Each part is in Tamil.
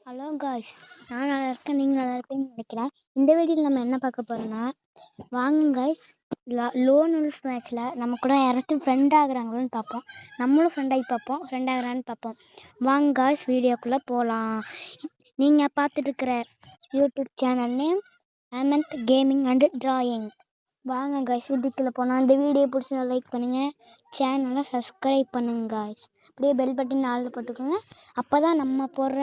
ஹலோ காய்ஸ், நான் நல்லா இருக்கேன். நீங்கள் நல்லா இருப்பீங்கன்னு நினைக்கிறேன். இந்த வீடியோவில் நம்ம என்ன பார்க்க போகிறோம்னா, வாங்க காய்ஸ், லோன் உல்ஃப் மேட்ச்சில் நம்ம கூட யாராச்சும் ஃப்ரெண்ட் ஆகுறாங்களோன்னு பார்ப்போம். நம்மளும் ஃப்ரெண்டாகி பார்ப்போம், ஃப்ரெண்ட் ஆகுறான்னு பார்ப்போம். வாங்க காய்ஸ், வீடியோக்குள்ளே போகலாம். நீங்கள் பார்த்துட்டு இருக்கிற YouTube channel name Amanth gaming and drawing. வாங்க காய்ஸ், வீடியோக்குள்ளே போனால் இந்த வீடியோ பிடிச்சா லைக் பண்ணுங்கள், சேனலை சப்ஸ்கிரைப் பண்ணுங்க காய்ஸ். அப்படியே பெல் பட்டன் ஆளில் போட்டுக்கோங்க. அப்போ தான் நம்ம போடுற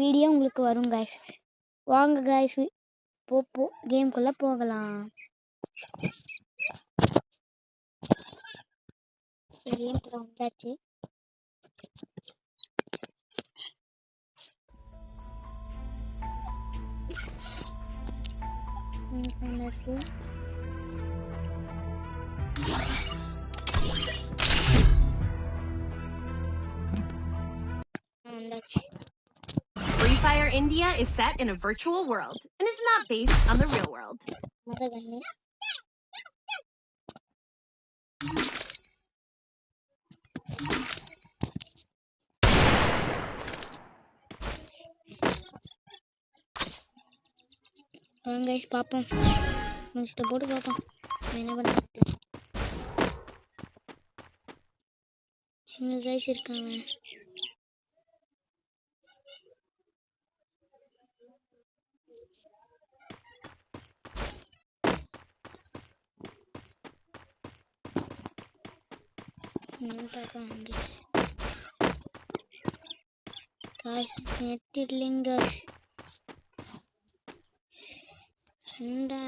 வீடியோ உங்களுக்கு வரும் காய்ஸ். வாங்க காய்ஸ், கேம்குள்ளே போகலாம். கேம்குள்ளே வந்தாச்சு. வந்தாச்சு. Free Fire India is set in a virtual world and is not based on the real world. வாங்க கைஸ் பார்ப்போம். முடிச்சுட்டு போட்டு பார்ப்போம் என்ன பண்ணிட்டு. சின்ன கைஸ் இருக்காங்க. பார்க்கலாம் காய்ஸ், நெட் இல்லைங்க. ரெண்டா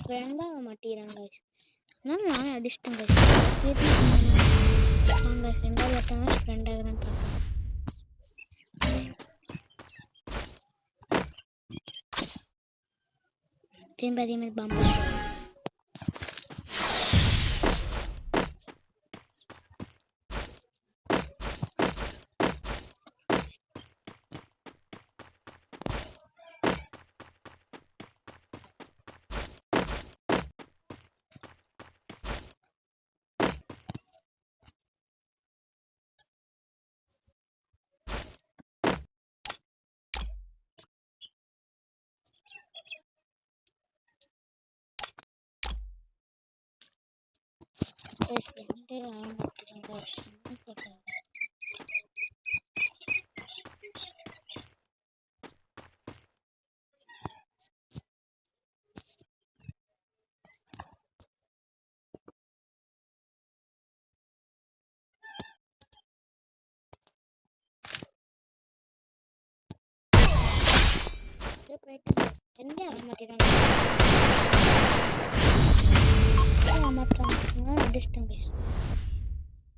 ஃப்ரெண்டாக மாட்டேங்கிறாங்க. அதனால நானே அடிச்சிட்டேன் கைஸ். அவங்க ஃப்ரெண்டாக இருக்காங்க, ஃப்ரெண்டாகிறேன்னு பார்க்கலாம். திரும்ப அதே மாதிரி பாம்பு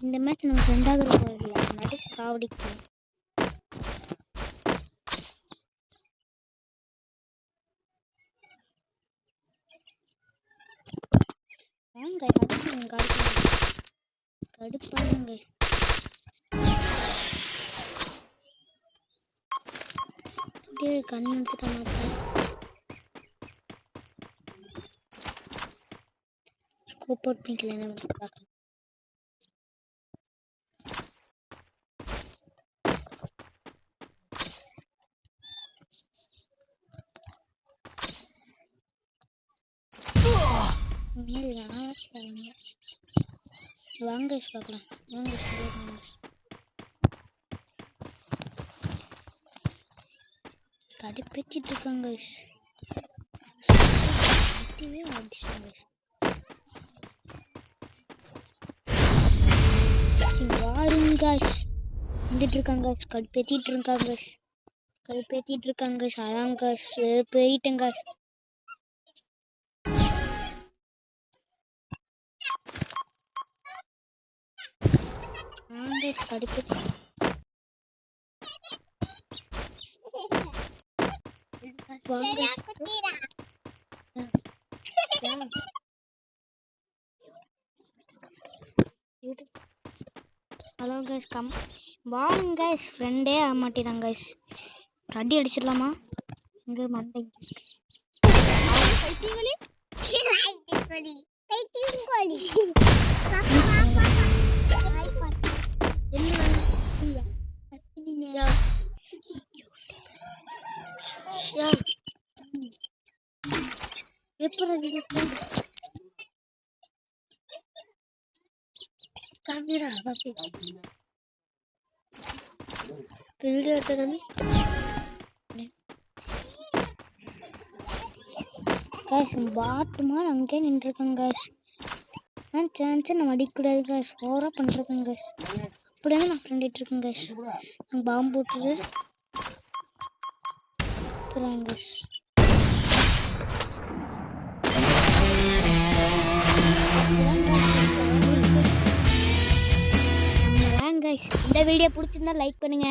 இந்த மேட்ச் நம்ம ஃப்ரெண்டாக போகல, நடிச்சு சாவடிக்கும். வாங்க கடுப்பாங்க. கண்ணு எடுத்துட்ட மாட்டேன். ஸ்கோப் அவுட் பண்ணிக்கல என்ன பார்க்கலாம். வாங்க பார்க்கலாம். வாங்க கடுப்பேச்சிட்டு இருக்காங்க. வாருங்க வந்துட்டு இருக்காங்க. கடுப்பேத்திட்டு இருக்காங்க. அதாங்க போயிட்டேங்க. கடுப்பேத்தி ஹலோ கைஸ், வாங்க கைஸ், ஃப்ரெண்டே ஆக மாட்டேறாங்க கைஸ். அடி அடிச்சிடலாமா? இங்கே மண்டை பைத்தியங்களே. Video எடுத்ததானே guys. பாட்டு மாதிரி அங்கேயே நின்றுருக்கேன் காய்ஸ். நான் சான்ஸை நம்ம அடிக்கக்கூடாது காய்ஸ். ஓவராக பண்ணுறேன் காய்ஸ். அப்படியே நான் ஃப்ரெண்டிட்டு இருக்கேன் காய்ஸ். நான் பாம்பு போட்டுரு போகிறேன் காய்ஸ். இந்த வீடியோ பிடிச்சிருந்தா லைக் பண்ணுங்க,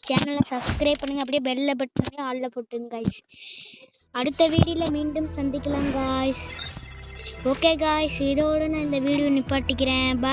சேனலை சப்ஸ்கிரைப் பண்ணுங்க, அப்படியே பெல்ல பட்டனே ஆல்ல போட்டுங்க காய்ஸ். அடுத்த வீடியோவில் மீண்டும் சந்திக்கலாம் காய்ஸ். ஓகே காய்ஸ், இதோட நான் இந்த வீடியோ நிப்பாட்டிக்கிறேன். பாய்.